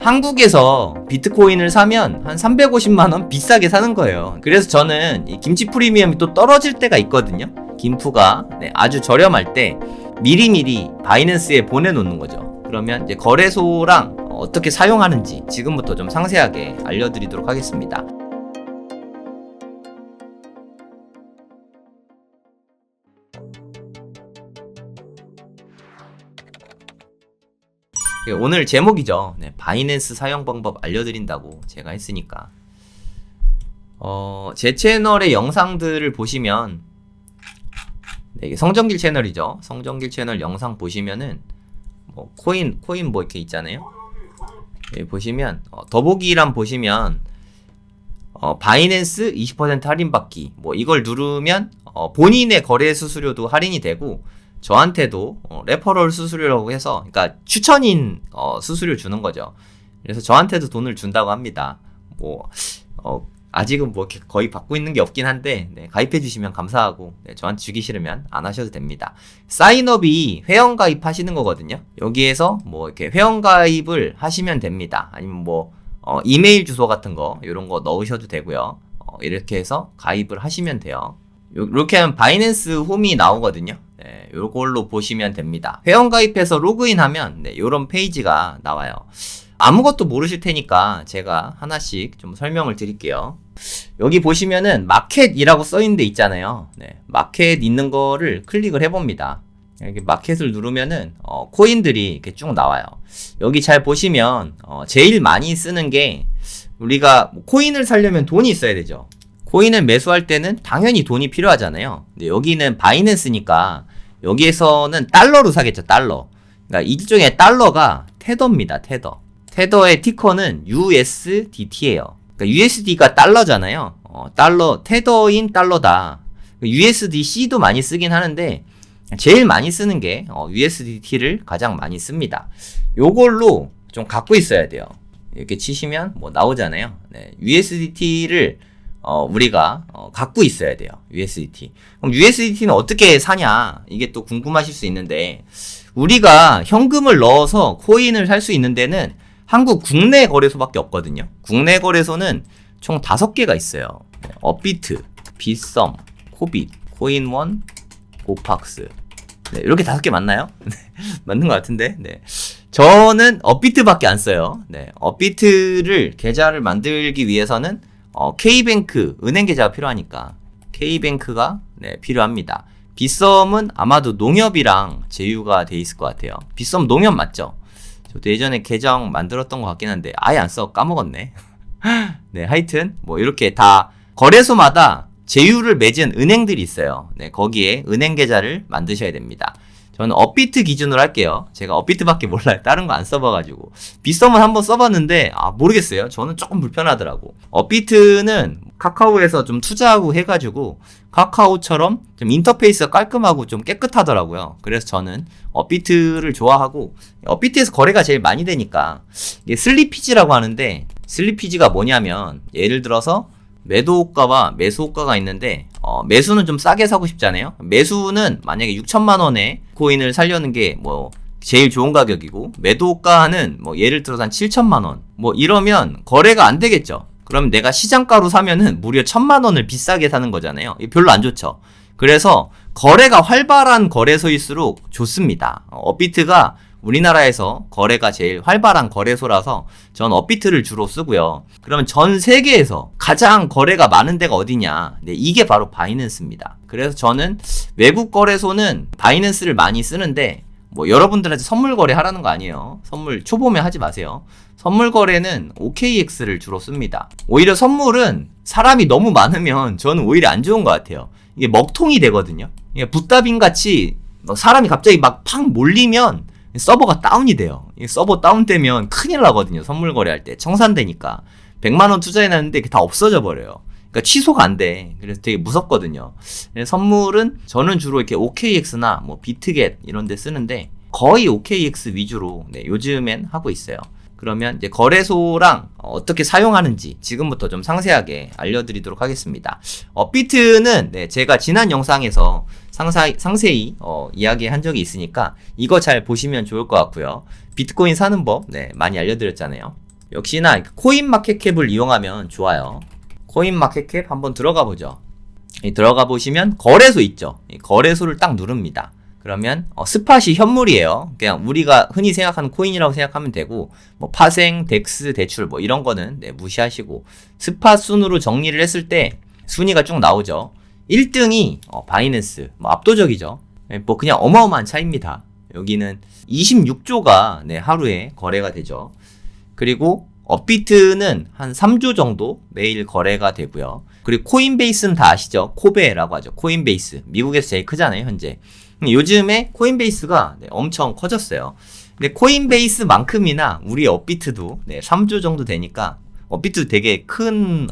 한국에서 비트코인을 사면 한 350만원 비싸게 사는 거예요. 그래서 저는 이 김치 프리미엄이 또 떨어질 때가 있거든요. 김프가 아주 저렴할 때 미리미리 바이낸스에 보내놓는 거죠. 그러면 이제 거래소랑 어떻게 사용하는지 지금부터 좀 상세하게 알려드리도록 하겠습니다. 오늘 제목이죠. 바이낸스 사용 방법 알려드린다고 제가 했으니까 제 채널의 영상들을 보시면 이게 성정길 채널이죠. 성정길 채널 영상 보시면은 뭐 코인 뭐 이렇게 있잖아요. 보시면 더보기란 보시면 바이낸스 20% 할인받기 뭐 이걸 누르면 본인의 거래 수수료도 할인이 되고 저한테도 레퍼럴 수수료라고 해서 그러니까 추천인 수수료 주는 거죠. 그래서 저한테도 돈을 준다고 합니다. 뭐 아직은 뭐 이렇게 거의 받고 있는 게 없긴 한데 가입해 주시면 감사하고 저한테 주기 싫으면 안 하셔도 됩니다. 사인업이 회원가입 하시는 거거든요. 여기에서 뭐 이렇게 회원가입을 하시면 됩니다. 아니면 뭐 이메일 주소 같은 거 이런 거 넣으셔도 되고요. 이렇게 해서 가입을 하시면 돼요. 이렇게 하면 바이낸스 홈이 나오거든요. 요걸로 보시면 됩니다. 회원가입해서 로그인하면 요런 페이지가 나와요. 아무것도 모르실 테니까 제가 하나씩 좀 설명을 드릴게요. 여기 보시면은 마켓이라고 써있는 데 있잖아요. 마켓 있는 거를 클릭을 해봅니다. 이렇게 마켓을 누르면은 코인들이 이렇게 쭉 나와요. 여기 잘 보시면 제일 많이 쓰는 게 우리가 코인을 사려면 돈이 있어야 되죠. 코인을 매수할 때는 당연히 돈이 필요하잖아요. 근데 여기는 바이낸스니까 여기에서는 달러로 사겠죠. 달러. 그러니까 일종의 달러가 테더입니다. 테더. 테더의 티커는 USDT예요. 그러니까 USD가 달러잖아요. 달러, 테더인 달러다. USDC도 많이 쓰긴 하는데 제일 많이 쓰는 게 USDT를 가장 많이 씁니다. 요걸로 좀 갖고 있어야 돼요. 이렇게 치시면 뭐 나오잖아요. USDT를 우리가 갖고 있어야 돼요. USDT. 그럼 USDT는 어떻게 사냐? 이게 또 궁금하실 수 있는데 우리가 현금을 넣어서 코인을 살 수 있는 데는 한국 국내 거래소밖에 없거든요. 국내 거래소는 총 5개가 있어요. 업비트, 빗썸, 코빗, 코인원, 고팍스. 이렇게 5개 맞나요? 맞는 것 같은데. 저는 업비트밖에 안 써요. 업비트를 계좌를 만들기 위해서는 K뱅크 은행 계좌가 필요하니까 K뱅크가 필요합니다. 빗썸은 아마도 농협이랑 제휴가 돼 있을 것 같아요. 빗썸 농협 맞죠? 저도 예전에 계정 만들었던 것 같긴 한데 아예 안 써 까먹었네. 하여튼 뭐 이렇게 다 거래소마다 제휴를 맺은 은행들이 있어요. 거기에 은행 계좌를 만드셔야 됩니다. 저는 업비트 기준으로 할게요. 제가 업비트밖에 몰라요. 다른 거 안 써봐가지고. 빗썸은 한번 써봤는데 모르겠어요. 저는 조금 불편하더라고. 업비트는 카카오에서 좀 투자하고 해가지고 카카오처럼 좀 인터페이스가 깔끔하고 좀 깨끗하더라고요. 그래서 저는 업비트를 좋아하고 업비트에서 거래가 제일 많이 되니까 이게 슬리피지라고 하는데 슬리피지가 뭐냐면 예를 들어서 매도호가와 매수호가가 있는데 매수는 좀 싸게 사고 싶잖아요. 매수는 만약에 6천만 원에 코인을 살려는 게 뭐 제일 좋은 가격이고 매도호가는 뭐 예를 들어서 한 7천만 원 뭐 이러면 거래가 안 되겠죠. 그럼 내가 시장가로 사면은 무려 1,000만 원을 비싸게 사는 거잖아요. 별로 안 좋죠. 그래서 거래가 활발한 거래소일수록 좋습니다. 업비트가 우리나라에서 거래가 제일 활발한 거래소라서 전 업비트를 주로 쓰고요. 그러면 전 세계에서 가장 거래가 많은 데가 어디냐? 이게 바로 바이낸스입니다. 그래서 저는 외국 거래소는 바이낸스를 많이 쓰는데 뭐 여러분들한테 선물 거래 하라는 거 아니에요. 선물 초보면 하지 마세요. 선물 거래는 OKX를 주로 씁니다. 오히려 선물은 사람이 너무 많으면 저는 오히려 안 좋은 것 같아요. 이게 먹통이 되거든요. 이게 붓다빈 같이 사람이 갑자기 막 팍 몰리면 서버가 다운이 돼요. 서버 다운되면 큰일 나거든요. 선물 거래할 때 청산되니까 100만 원 투자해놨는데 다 없어져 버려요. 그러니까 취소가 안 돼. 그래서 되게 무섭거든요. 선물은 저는 주로 이렇게 OKX나 뭐 비트겟 이런 데 쓰는데 거의 OKX 위주로 요즘엔 하고 있어요. 그러면 이제 거래소랑 어떻게 사용하는지 지금부터 좀 상세하게 알려드리도록 하겠습니다. 업비트는 제가 지난 영상에서 상세히 이야기한 적이 있으니까 이거 잘 보시면 좋을 것 같고요. 비트코인 사는 법 많이 알려드렸잖아요. 역시나 코인마켓캡을 이용하면 좋아요. 코인마켓캡 한번 들어가 보죠. 들어가 보시면 거래소 있죠. 거래소를 딱 누릅니다. 그러면 스팟이 현물이에요. 그냥 우리가 흔히 생각하는 코인이라고 생각하면 되고, 뭐 파생, 덱스, 대출 뭐 이런 거는 무시하시고, 스팟 순으로 정리를 했을 때 순위가 쭉 나오죠. 1등이 바이낸스, 뭐 압도적이죠. 뭐 그냥 어마어마한 차이입니다. 여기는 26조가 하루에 거래가 되죠. 그리고 업비트는 한 3조 정도 매일 거래가 되고요. 그리고 코인베이스는 다 아시죠? 코베라고 하죠. 코인베이스. 미국에서 제일 크잖아요, 현재. 요즘에 코인베이스가 엄청 커졌어요. 근데 코인베이스만큼이나 우리 업비트도 3조 정도 되니까, 업비트도 되게 큰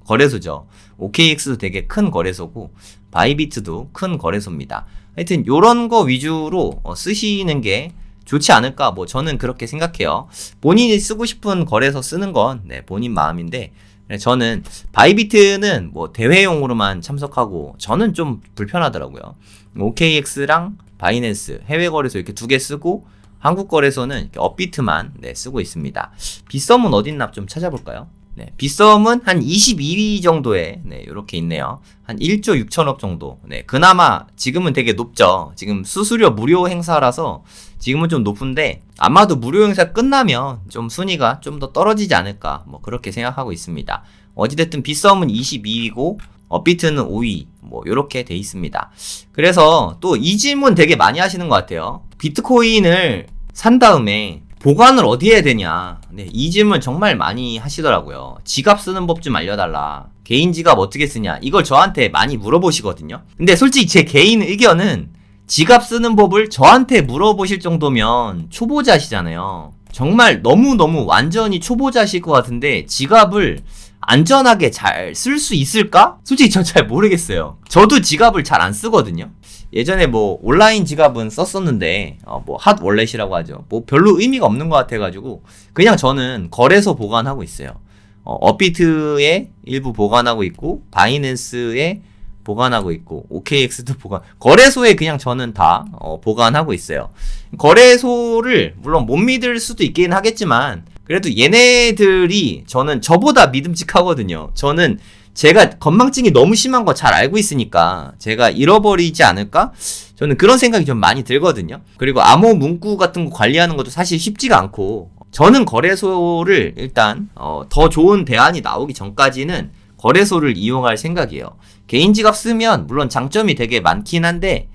거래소죠. OKX도 되게 큰 거래소고, 바이비트도 큰 거래소입니다. 하여튼 요런 거 위주로 쓰시는 게 좋지 않을까, 뭐 저는 그렇게 생각해요. 본인이 쓰고 싶은 거래소 쓰는 건 본인 마음인데, 저는 바이비트는 뭐 대회용으로만 참석하고 저는 좀 불편하더라고요. OKX랑 바이낸스 해외 거래소 이렇게 두 개 쓰고, 한국 거래소는 이렇게 업비트만 쓰고 있습니다. 빗썸은 어딨나 좀 찾아볼까요? 빗썸은 한 22위 정도에 이렇게 있네요. 한 1조 6천억 정도. 그나마 지금은 되게 높죠. 지금 수수료 무료 행사라서 지금은 좀 높은데, 아마도 무료 행사 끝나면 좀 순위가 좀 더 떨어지지 않을까, 뭐 그렇게 생각하고 있습니다. 어찌됐든 빗썸은 22위고 업비트는 5위, 뭐 요렇게 돼 있습니다. 그래서 또 이 질문 되게 많이 하시는 것 같아요. 비트코인을 산 다음에 보관을 어디 해야 되냐. 이 질문 정말 많이 하시더라고요. 지갑 쓰는 법 좀 알려달라. 개인 지갑 어떻게 쓰냐. 이걸 저한테 많이 물어보시거든요. 근데 솔직히 제 개인 의견은, 지갑 쓰는 법을 저한테 물어보실 정도면 초보자시잖아요. 정말 너무너무 완전히 초보자실 것 같은데 지갑을 안전하게 잘 쓸 수 있을까? 솔직히 저 잘 모르겠어요. 저도 지갑을 잘 안 쓰거든요. 예전에 뭐 온라인 지갑은 썼었는데 뭐 핫 월렛이라고 하죠. 뭐 별로 의미가 없는 것 같아가지고 그냥 저는 거래소 보관하고 있어요. 업비트에 일부 보관하고 있고, 바이낸스에 보관하고 있고, OKX도 거래소에 그냥 저는 다 보관하고 있어요. 거래소를 물론 못 믿을 수도 있긴 하겠지만, 그래도 얘네들이 저는 저보다 믿음직하거든요. 저는 제가 건망증이 너무 심한 거 잘 알고 있으니까 제가 잃어버리지 않을까? 저는 그런 생각이 좀 많이 들거든요. 그리고 암호 문구 같은 거 관리하는 것도 사실 쉽지가 않고, 저는 거래소를 일단 더 좋은 대안이 나오기 전까지는 거래소를 이용할 생각이에요. 개인 지갑 쓰면 물론 장점이 되게 많긴 한데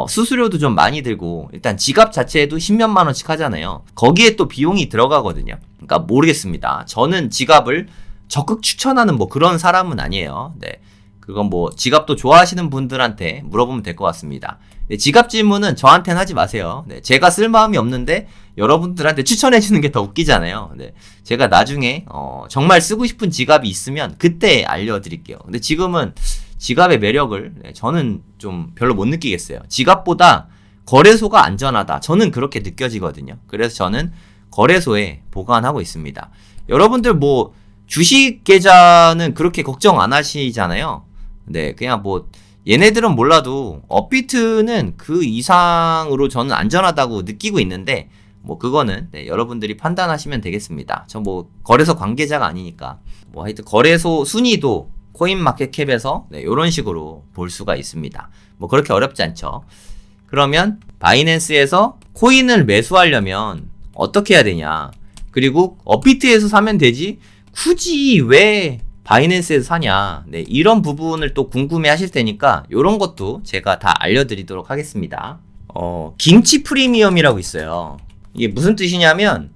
수수료도 좀 많이 들고, 일단 지갑 자체에도 10몇만 원씩 하잖아요. 거기에 또 비용이 들어가거든요. 그러니까 모르겠습니다. 저는 지갑을 적극 추천하는 뭐 그런 사람은 아니에요. 그건 뭐 지갑도 좋아하시는 분들한테 물어보면 될 것 같습니다. 지갑 질문은 저한테는 하지 마세요. 제가 쓸 마음이 없는데 여러분들한테 추천해주는 게 더 웃기잖아요. 제가 나중에 정말 쓰고 싶은 지갑이 있으면 그때 알려드릴게요. 근데 지금은 지갑의 매력을 저는 좀 별로 못 느끼겠어요. 지갑보다 거래소가 안전하다, 저는 그렇게 느껴지거든요. 그래서 저는 거래소에 보관하고 있습니다. 여러분들 뭐 주식 계좌는 그렇게 걱정 안 하시잖아요. 그냥 뭐 얘네들은 몰라도 업비트는 그 이상으로 저는 안전하다고 느끼고 있는데, 뭐 그거는 여러분들이 판단하시면 되겠습니다. 저 뭐 거래소 관계자가 아니니까. 뭐 하여튼 거래소 순위도 코인마켓캡에서 이런 식으로 볼 수가 있습니다. 뭐 그렇게 어렵지 않죠. 그러면 바이낸스에서 코인을 매수하려면 어떻게 해야 되냐, 그리고 업비트에서 사면 되지 굳이 왜 바이낸스에서 사냐, 이런 부분을 또 궁금해 하실 테니까 이런 것도 제가 다 알려드리도록 하겠습니다. 김치 프리미엄이라고 있어요. 이게 무슨 뜻이냐면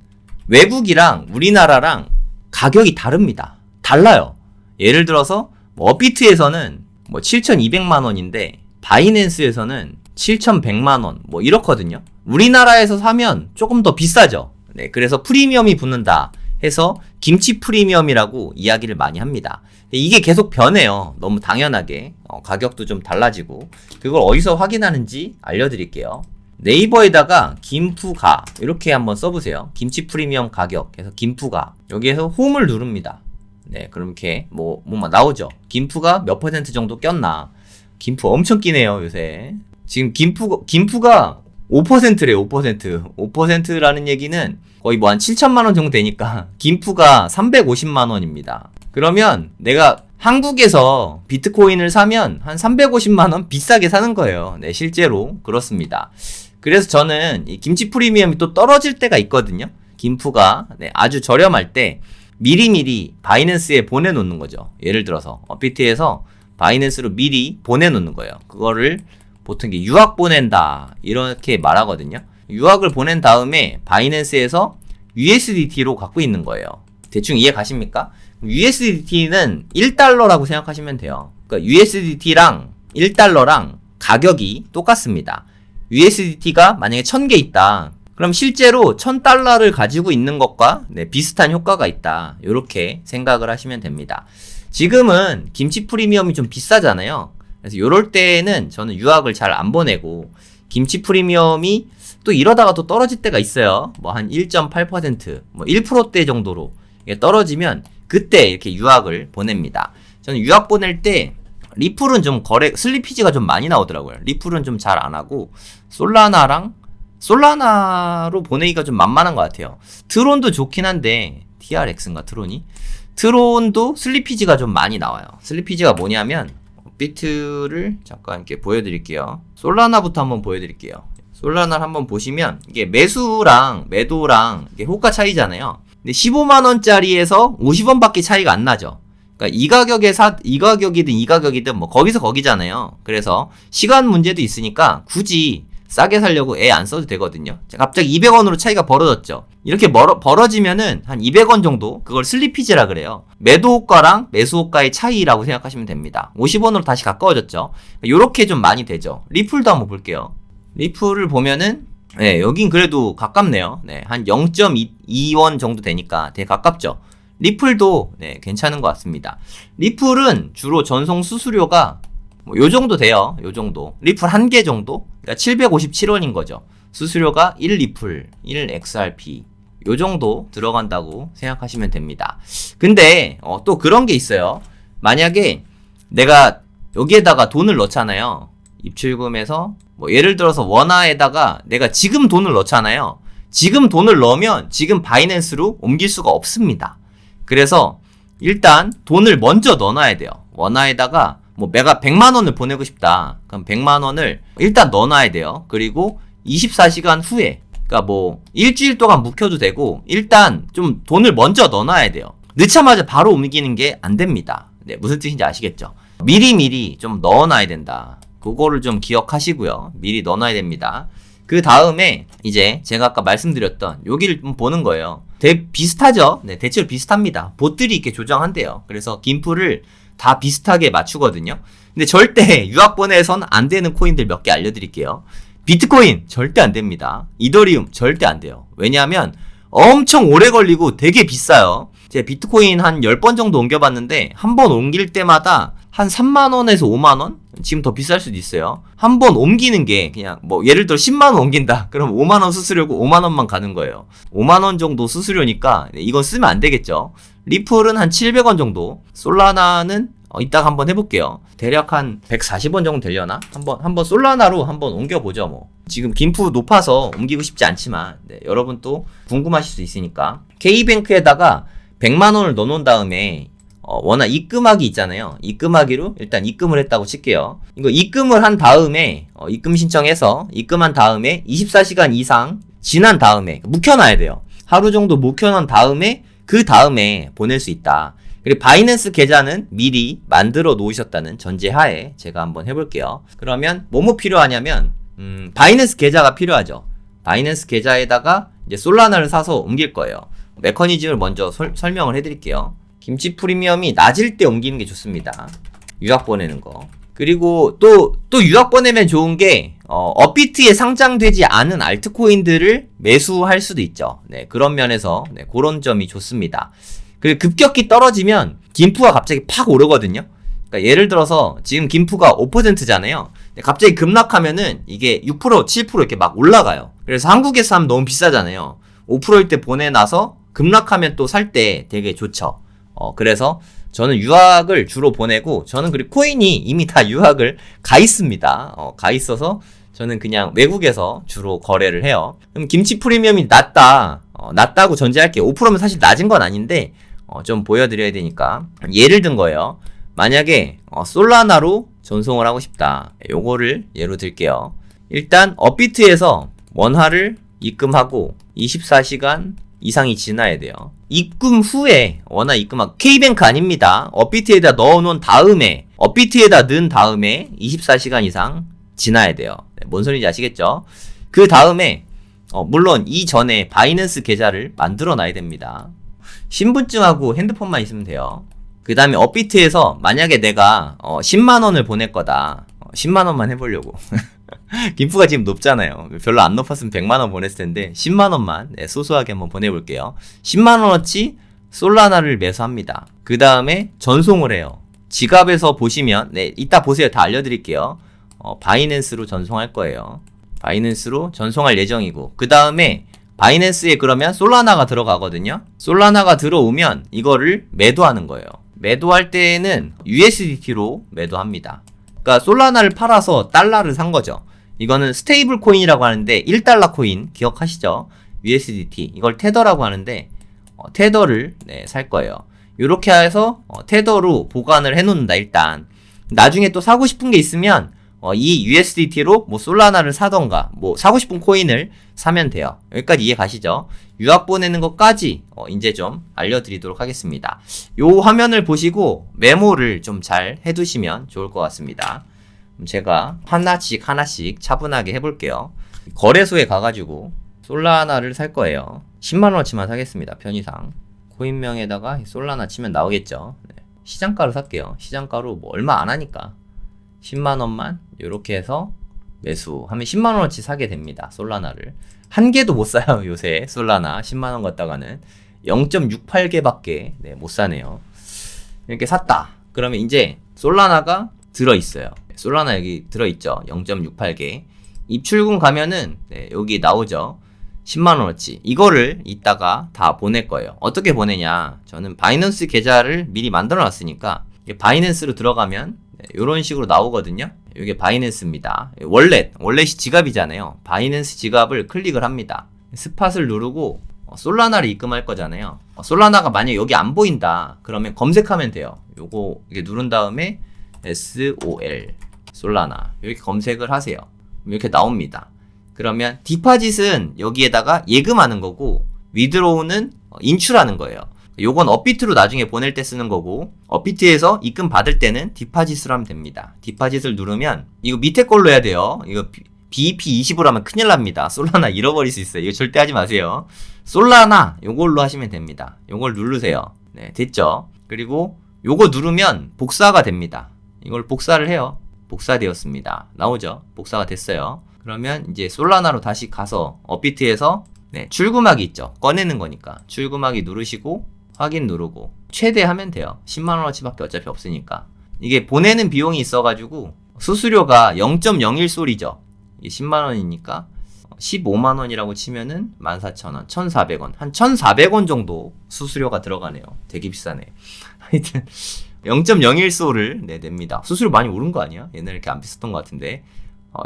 외국이랑 우리나라랑 가격이 다릅니다. 달라요. 예를 들어서 업비트에서는 뭐 7,200만 원인데 바이낸스에서는 7,100만 원 뭐 이렇거든요. 우리나라에서 사면 조금 더 비싸죠. 그래서 프리미엄이 붙는다 해서 김치 프리미엄이라고 이야기를 많이 합니다. 이게 계속 변해요. 너무 당연하게. 가격도 좀 달라지고. 그걸 어디서 확인하는지 알려드릴게요. 네이버에다가 김푸가 이렇게 한번 써보세요. 김치 프리미엄 가격 해서 김푸가, 여기에서 홈을 누릅니다. 그럼 이렇게 뭐 나오죠. 김푸가 몇 % 정도 꼈나. 김푸 엄청 끼네요 요새. 지금 김푸가 5%래요, 5%. 5%라는 얘기는 거의 뭐 한 7천만 원 정도 되니까 김프가 350만 원입니다. 그러면 내가 한국에서 비트코인을 사면 한 350만 원 비싸게 사는 거예요. 네, 실제로 그렇습니다. 그래서 저는 이 김치 프리미엄이 또 떨어질 때가 있거든요. 김프가 네, 아주 저렴할 때 미리미리 바이낸스에 보내놓는 거죠. 예를 들어서 업비트에서 바이낸스로 미리 보내놓는 거예요. 그거를 보통 유학 보낸다 이렇게 말하거든요. 유학을 보낸 다음에 바이낸스에서 USDT로 갖고 있는 거예요. 대충 이해 가십니까? USDT는 1달러라고 생각하시면 돼요. 그러니까 USDT랑 1달러랑 가격이 똑같습니다. USDT가 만약에 1000개 있다. 그럼 실제로 1000달러를 가지고 있는 것과 네, 비슷한 효과가 있다. 이렇게 생각을 하시면 됩니다. 지금은 김치 프리미엄이 좀 비싸잖아요. 그래서 이럴 때는 저는 유학을 잘 안 보내고 김치 프리미엄이 또 이러다가 또 떨어질 때가 있어요. 뭐 한 1.8%, 뭐 1%대 정도로 떨어지면 그때 이렇게 유학을 보냅니다. 저는 유학 보낼 때 리플은 좀 슬리피지가 좀 많이 나오더라고요. 리플은 좀 잘 안 하고 솔라나로 보내기가 좀 만만한 것 같아요. 트론도 좋긴 한데 TRX인가 트론이? 트론도 슬리피지가 좀 많이 나와요. 슬리피지가 뭐냐면 비트를 잠깐 이렇게 보여드릴게요. 솔라나부터 한번 보여드릴게요. 솔라나를 한번 보시면 이게 매수랑 매도랑 이게 호가 차이잖아요. 근데 15만원짜리에서 50원밖에 차이가 안 나죠. 그러니까 이 가격이든 이 가격이든 뭐 거기서 거기잖아요. 그래서 시간 문제도 있으니까 굳이 싸게 살려고 애 안 써도 되거든요. 갑자기 200원으로 차이가 벌어졌죠. 이렇게 벌어지면은 한 200원 정도? 그걸 슬리피지라 그래요. 매도 호가랑 매수 호가의 차이라고 생각하시면 됩니다. 50원으로 다시 가까워졌죠. 요렇게 좀 많이 되죠. 리플도 한번 볼게요. 리플을 보면은 네, 여긴 그래도 가깝네요. 네, 한 0.2원 정도 되니까 되게 가깝죠. 리플도 네, 괜찮은 것 같습니다. 리플은 주로 전송 수수료가 뭐 요 정도 돼요. 요 정도. 리플 한 개 정도? 그러니까 757원인 거죠. 수수료가 1리플, 1XRP 요 정도 들어간다고 생각하시면 됩니다. 근데 또 그런 게 있어요. 만약에 내가 여기에다가 돈을 넣잖아요. 입출금해서 뭐 예를 들어서 원화에다가 내가 지금 돈을 넣잖아요. 지금 돈을 넣으면 지금 바이낸스로 옮길 수가 없습니다. 그래서 일단 돈을 먼저 넣어놔야 돼요. 원화에다가 뭐 내가 100만원을 보내고 싶다. 그럼 100만원을 일단 넣어놔야 돼요. 그리고 24시간 후에 그러니까 뭐 일주일 동안 묵혀도 되고 일단 좀 돈을 먼저 넣어놔야 돼요. 넣자마자 바로 옮기는 게 안 됩니다. 네, 무슨 뜻인지 아시겠죠? 미리미리 좀 넣어놔야 된다. 그거를 좀 기억하시고요. 미리 넣어놔야 됩니다. 그 다음에 이제 제가 아까 말씀드렸던 여기를 좀 보는 거예요. 비슷하죠? 네, 대체로 비슷합니다. 봇들이 이렇게 조정한대요. 그래서 김프를 다 비슷하게 맞추거든요. 근데 절대 유학본에선 안 되는 코인들 몇 개 알려드릴게요. 비트코인 절대 안 됩니다. 이더리움 절대 안 돼요. 왜냐하면 엄청 오래 걸리고 되게 비싸요. 제가 비트코인 한 10번 정도 옮겨봤는데 한 번 옮길 때마다 한 3만원에서 5만원? 지금 더 비쌀 수도 있어요. 한 번 옮기는 게 그냥 뭐 예를 들어 10만원 옮긴다. 그럼 5만원 수수료고 5만원만 가는 거예요. 5만원 정도 수수료니까 이건 쓰면 안 되겠죠. 리플은 한 700원 정도. 솔라나는 이따가 한번 해볼게요. 대략 한 140원 정도 되려나? 한번 솔라나로 한번 옮겨보죠 뭐. 지금 김프 높아서 옮기고 싶지 않지만 네, 여러분 또 궁금하실 수 있으니까 K뱅크에다가 100만원을 넣어놓은 다음에 워낙 입금하기 있잖아요. 입금하기로 일단 입금을 했다고 칠게요. 이거 입금을 한 다음에 입금 신청해서 입금한 다음에 24시간 이상 지난 다음에 묵혀놔야 돼요. 하루 정도 묵혀놓은 다음에 그 다음에 보낼 수 있다. 그리고 바이낸스 계좌는 미리 만들어 놓으셨다는 전제하에 제가 한번 해볼게요. 그러면 뭐뭐 필요하냐면 바이낸스 계좌가 필요하죠. 바이낸스 계좌에다가 이제 솔라나를 사서 옮길 거예요. 메커니즘을 먼저 설명을 해드릴게요. 김치 프리미엄이 낮을 때 옮기는 게 좋습니다. 유학 보내는 거. 그리고 또 유학 보내면 좋은 게 업비트에 상장되지 않은 알트코인들을 매수할 수도 있죠. 네, 그런 면에서 네, 그런 점이 좋습니다. 그리고 급격히 떨어지면 김프가 갑자기 팍 오르거든요. 그러니까 예를 들어서 지금 김프가 5%잖아요. 갑자기 급락하면은 이게 6%, 7% 이렇게 막 올라가요. 그래서 한국에서 하면 너무 비싸잖아요. 5%일 때 보내놔서 급락하면 또 살 때 되게 좋죠. 그래서 저는 유학을 주로 보내고 저는 그리고 코인이 이미 다 유학을 가 있습니다. 가 있어서 저는 그냥 외국에서 주로 거래를 해요. 그럼 김치 프리미엄이 낮다고 전제할게요. 5%면 사실 낮은 건 아닌데 좀 보여드려야 되니까 예를 든 거예요. 만약에 솔라나로 전송을 하고 싶다. 요거를 예로 들게요. 일단 업비트에서 원화를 입금하고 24시간 이상이 지나야 돼요. 입금 후에 원화 입금하고 K뱅크 아닙니다. 업비트에다 넣은 다음에 24시간 이상 지나야 돼요. 뭔 소리인지 아시겠죠? 그 다음에 물론 이전에 바이낸스 계좌를 만들어 놔야 됩니다. 신분증하고 핸드폰만 있으면 돼요. 그 다음에 업비트에서 만약에 내가 10만원을 보낼 거다. 10만원만 해보려고. 김프가 지금 높잖아요. 별로 안 높았으면 100만원 보냈을 텐데 10만원만 소소하게 한번 보내볼게요. 10만원어치 솔라나를 매수합니다. 그 다음에 전송을 해요. 지갑에서 보시면 이따 보세요. 다 알려드릴게요. 바이낸스로 전송할 거예요. 바이낸스로 전송할 예정이고 그 다음에 바이낸스에 그러면 솔라나가 들어가거든요. 솔라나가 들어오면 이거를 매도하는 거예요. 매도할 때는 USDT로 매도합니다. 그러니까 솔라나를 팔아서 달러를 산 거죠. 이거는 스테이블 코인이라고 하는데 1달러 코인 기억하시죠? USDT 이걸 테더라고 하는데 테더를 살 거예요. 이렇게 해서 테더로 보관을 해놓는다. 일단 나중에 또 사고 싶은 게 있으면 이 USDT로 뭐 솔라나를 사던가 뭐 사고 싶은 코인을 사면 돼요. 여기까지 이해 가시죠? 유학 보내는 것까지 이제 좀 알려드리도록 하겠습니다. 요 화면을 보시고 메모를 좀 잘 해두시면 좋을 것 같습니다. 제가 하나씩 차분하게 해볼게요. 거래소에 가가지고 솔라나를 살 거예요. 10만원어치만 사겠습니다. 편의상 코인명에다가 솔라나 치면 나오겠죠. 시장가로 살게요. 시장가로 뭐 얼마 안 하니까 10만원만 요렇게 해서 매수하면 10만원어치 사게 됩니다. 솔라나를 한 개도 못 사요. 요새 솔라나 10만원 갖다가는 0.68개밖에 못 사네요. 이렇게 샀다. 그러면 이제 솔라나가 들어있어요. 솔라나 여기 들어있죠. 0.68개 입출금 가면은 여기 나오죠. 10만원어치 이거를 이따가 다 보낼 거예요. 어떻게 보내냐, 저는 바이낸스 계좌를 미리 만들어 놨으니까 바이낸스로 들어가면 이런 식으로 나오거든요. 이게 바이낸스입니다. 월렛이 지갑이잖아요. 바이낸스 지갑을 클릭을 합니다. 스팟을 누르고 솔라나를 입금할 거잖아요. 솔라나가 만약 여기 안 보인다 그러면 검색하면 돼요. 요거 이렇게 누른 다음에 SOL 솔라나 이렇게 검색을 하세요. 이렇게 나옵니다. 그러면 디파짓은 여기에다가 예금하는 거고 위드로우는 인출하는 거예요. 요건 업비트로 나중에 보낼 때 쓰는 거고 업비트에서 입금 받을 때는 디파짓으로 하면 됩니다. 디파짓을 누르면 이거 밑에 걸로 해야 돼요. 이거 BEP20으로 하면 큰일 납니다. 솔라나 잃어버릴 수 있어요. 이거 절대 하지 마세요. 솔라나 요걸로 하시면 됩니다. 요걸 누르세요. 네, 됐죠? 그리고 요거 누르면 복사가 됩니다. 이걸 복사를 해요. 복사되었습니다. 나오죠? 복사가 됐어요. 그러면 이제 솔라나로 다시 가서 업비트에서 출금하기 있죠. 꺼내는 거니까 출금하기 누르시고 확인 누르고 최대 하면 돼요. 10만원어치밖에 어차피 없으니까. 이게 보내는 비용이 있어가지고 수수료가 0.01솔이죠. 10만원이니까 15만원이라고 치면은 14,000원, 1,400원. 한 1,400원 정도 수수료가 들어가네요. 되게 비싸네. 하여튼 0.01솔을 냅니다. 수수료 많이 오른 거 아니야? 옛날에 이렇게 안 비쌌던 것 같은데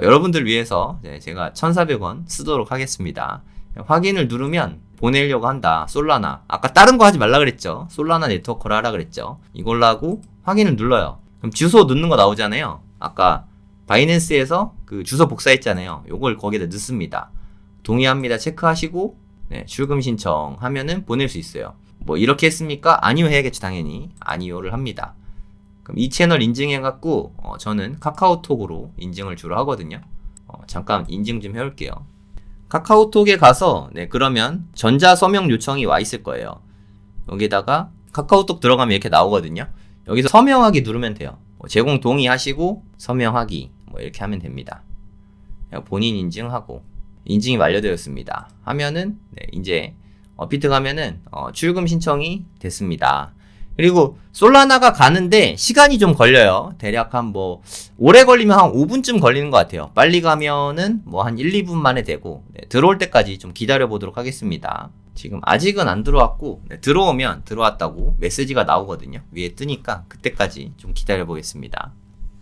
여러분들 위해서 제가 1,400원 쓰도록 하겠습니다. 확인을 누르면 보내려고 한다. 솔라나. 아까 다른 거 하지 말라 그랬죠. 솔라나 네트워크를 하라 그랬죠. 이걸로 하고 확인을 눌러요. 그럼 주소 넣는 거 나오잖아요. 아까 바이낸스에서 그 주소 복사했잖아요. 요걸 거기다 넣습니다. 동의합니다. 체크하시고 출금 신청하면은 보낼 수 있어요. 뭐 이렇게 했습니까? 아니요 해야겠죠. 당연히 아니요를 합니다. 그럼 이 채널 인증해갖고 저는 카카오톡으로 인증을 주로 하거든요. 잠깐 인증 좀 해올게요. 카카오톡에 가서 그러면 전자서명 요청이 와 있을 거예요. 여기다가 카카오톡 들어가면 이렇게 나오거든요. 여기서 서명하기 누르면 돼요. 제공 동의하시고 서명하기 이렇게 하면 됩니다. 본인 인증하고 인증이 완료되었습니다. 하면은 이제 비트 가면은 출금 신청이 됐습니다. 그리고 솔라나가 가는데 시간이 좀 걸려요. 대략 한 오래 걸리면 한 5분쯤 걸리는 것 같아요. 빨리 가면은 한 1, 2분 만에 되고 들어올 때까지 좀 기다려 보도록 하겠습니다. 지금 아직은 안 들어왔고 들어오면 들어왔다고 메시지가 나오거든요. 위에 뜨니까 그때까지 좀 기다려 보겠습니다.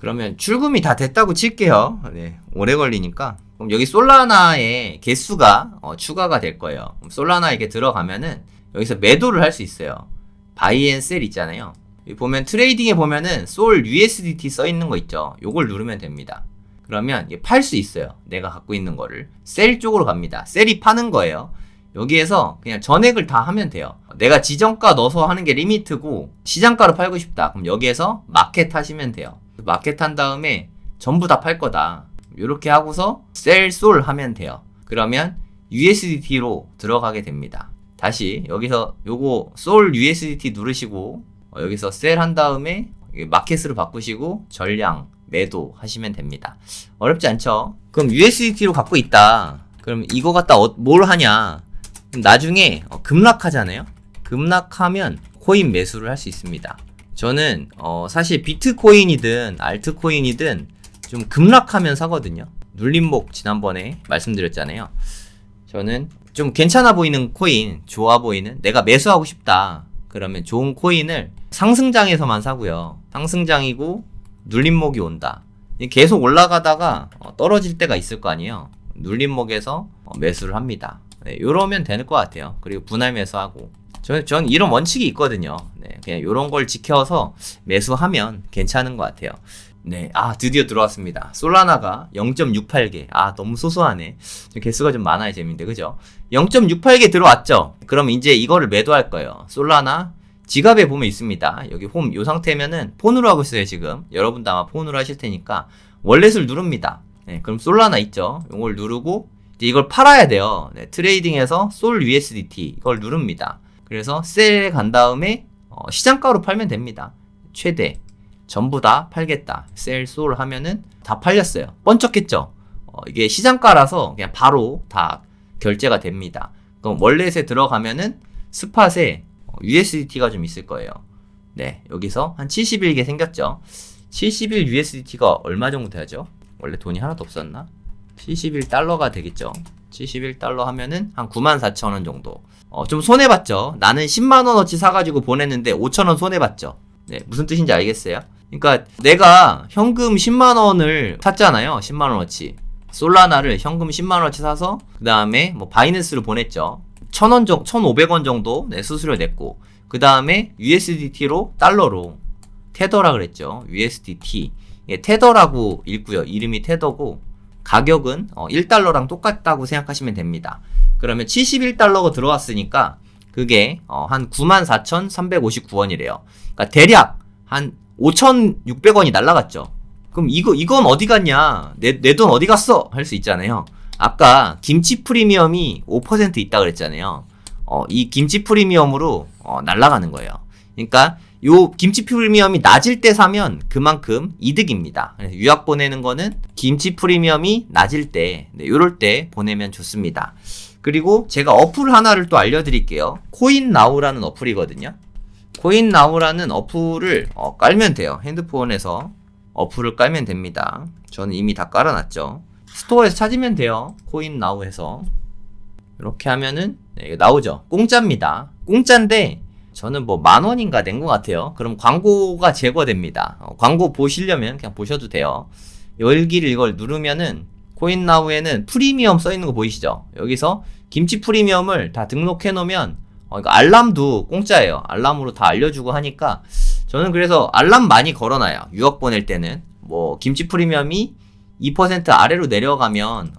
그러면 출금이 다 됐다고 칠게요. 네, 오래 걸리니까. 그럼 여기 솔라나의 개수가 추가가 될 거예요. 그럼 솔라나 이렇게 들어가면은 여기서 매도를 할 수 있어요. 바이 앤 셀 있잖아요. 여기 보면 트레이딩에 보면은 솔 USDT 써 있는 거 있죠. 요걸 누르면 됩니다. 그러면 팔 수 있어요. 내가 갖고 있는 거를. 셀 쪽으로 갑니다. 셀이 파는 거예요. 여기에서 그냥 전액을 다 하면 돼요. 내가 지정가 넣어서 하는 게 리미트고 시장가로 팔고 싶다. 그럼 여기에서 마켓 하시면 돼요. 마켓 한 다음에 전부 다 팔 거다. 이렇게 하고서 셀 솔 하면 돼요. 그러면 USDT로 들어가게 됩니다. 다시 여기서 요거 솔 USDT 누르시고 여기서 셀 한 다음에 마켓으로 바꾸시고 전량 매도 하시면 됩니다. 어렵지 않죠? 그럼 USDT로 갖고 있다. 그럼 이거 갖다 뭘 하냐? 그럼 나중에 급락하잖아요. 급락하면 코인 매수를 할 수 있습니다. 저는 사실 비트코인이든 알트코인이든 좀 급락하면 사거든요. 눌림목 지난번에 말씀드렸잖아요. 저는 좀 괜찮아 보이는 코인, 좋아 보이는, 내가 매수하고 싶다. 그러면 좋은 코인을 상승장에서만 사고요. 상승장이고 눌림목이 온다. 계속 올라가다가 떨어질 때가 있을 거 아니에요. 눌림목에서 매수를 합니다. 네, 요러면 되는 것 같아요. 그리고 분할 매수하고. 전 이런 원칙이 있거든요. 네, 그냥 요런 걸 지켜서 매수하면 괜찮은 것 같아요. 네, 드디어 들어왔습니다. 솔라나가 0.68개. 너무 소소하네. 개수가 좀 많아야 재밌는데, 그죠? 0.68개 들어왔죠? 그럼 이제 이거를 매도할 거예요. 솔라나 지갑에 보면 있습니다. 여기 홈, 요 상태면은 폰으로 하고 있어요, 지금. 여러분도 아마 폰으로 하실 테니까. 월렛을 누릅니다. 네, 그럼 솔라나 있죠? 이걸 누르고, 이제 이걸 팔아야 돼요. 네, 트레이딩에서 솔 USDT. 이걸 누릅니다. 그래서 셀에 간 다음에, 시장가로 팔면 됩니다. 최대. 전부 다 팔겠다. 셀 솔 하면은 다 팔렸어요. 번쩍했죠? 이게 시장가라서 그냥 바로 다 결제가 됩니다. 그럼 월렛에 들어가면은 스팟에 USDT가 좀 있을 거예요. 네, 여기서 한 71개 생겼죠. 71 USDT가 얼마 정도 되죠? 원래 돈이 하나도 없었나? 71달러가 되겠죠. 71달러 하면은 한 94,000원 정도. 좀 손해봤죠. 나는 10만원어치 사가지고 보냈는데 5,000원 손해봤죠. 네, 무슨 뜻인지 알겠어요? 그러니까 내가 현금 10만원을 샀잖아요. 10만원어치. 솔라나를 현금 10만원어치 사서 그 다음에 뭐 바이낸스로 보냈죠. 1,000원 정도, 1,500원 정도 수수료 냈고, 그 다음에 USDT로 달러로 테더라 그랬죠. USDT. 테더라고 읽고요. 이름이 테더고 가격은 1달러랑 똑같다고 생각하시면 됩니다. 그러면 71달러가 들어왔으니까 그게 한 94,359원이래요. 그러니까 대략 한 5,600원이 날라갔죠. 그럼 이건 어디 갔냐? 내 돈 어디 갔어? 할 수 있잖아요. 아까 김치 프리미엄이 5% 있다 그랬잖아요. 이 김치 프리미엄으로 날아가는 거예요. 그러니까 요 김치 프리미엄이 낮을 때 사면 그만큼 이득입니다. 그래서 유학 보내는 거는 김치 프리미엄이 낮을 때, 요럴 때 보내면 좋습니다. 그리고 제가 어플 하나를 또 알려드릴게요. 코인나우라는 어플이거든요. 코인나우라는 어플을 깔면 돼요. 핸드폰에서 어플을 깔면 됩니다. 저는 이미 다 깔아놨죠. 스토어에서 찾으면 돼요. 코인나우에서 이렇게 하면은 나오죠. 공짜입니다. 공짜인데 저는 뭐 10,000원인가 낸 것 같아요. 그럼 광고가 제거됩니다. 광고 보시려면 그냥 보셔도 돼요. 열기를 이걸 누르면은 코인나우에는 프리미엄 써있는 거 보이시죠? 여기서 김치 프리미엄을 다 등록해 놓으면 이거 알람도 공짜예요. 알람으로 다 알려주고 하니까 저는 그래서 알람 많이 걸어놔요. 유학 보낼 때는 뭐 김치 프리미엄이 2% 아래로 내려가면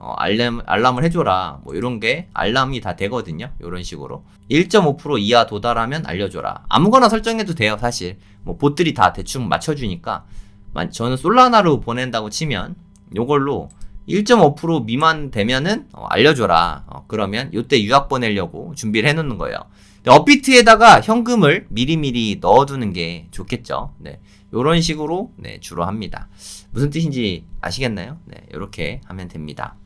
알람을 해줘라. 뭐 이런 게 알람이 다 되거든요. 이런 식으로 1.5% 이하 도달하면 알려줘라. 아무거나 설정해도 돼요. 사실 뭐 봇들이 다 대충 맞춰주니까. 저는 솔라나로 보낸다고 치면 요걸로 1.5% 미만 되면은 알려줘라. 그러면 요때 유학 보내려고 준비를 해놓는 거예요. 업비트에다가 현금을 미리미리 넣어두는 게 좋겠죠. 네, 요런 식으로 주로 합니다. 무슨 뜻인지 아시겠나요? 네, 요렇게 하면 됩니다.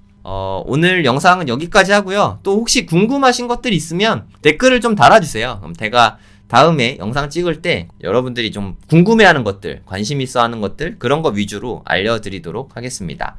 오늘 영상은 여기까지 하고요. 또 혹시 궁금하신 것들 있으면 댓글을 좀 달아주세요. 그럼 제가 다음에 영상 찍을 때 여러분들이 좀 궁금해하는 것들, 관심 있어 하는 것들, 그런 거 위주로 알려드리도록 하겠습니다.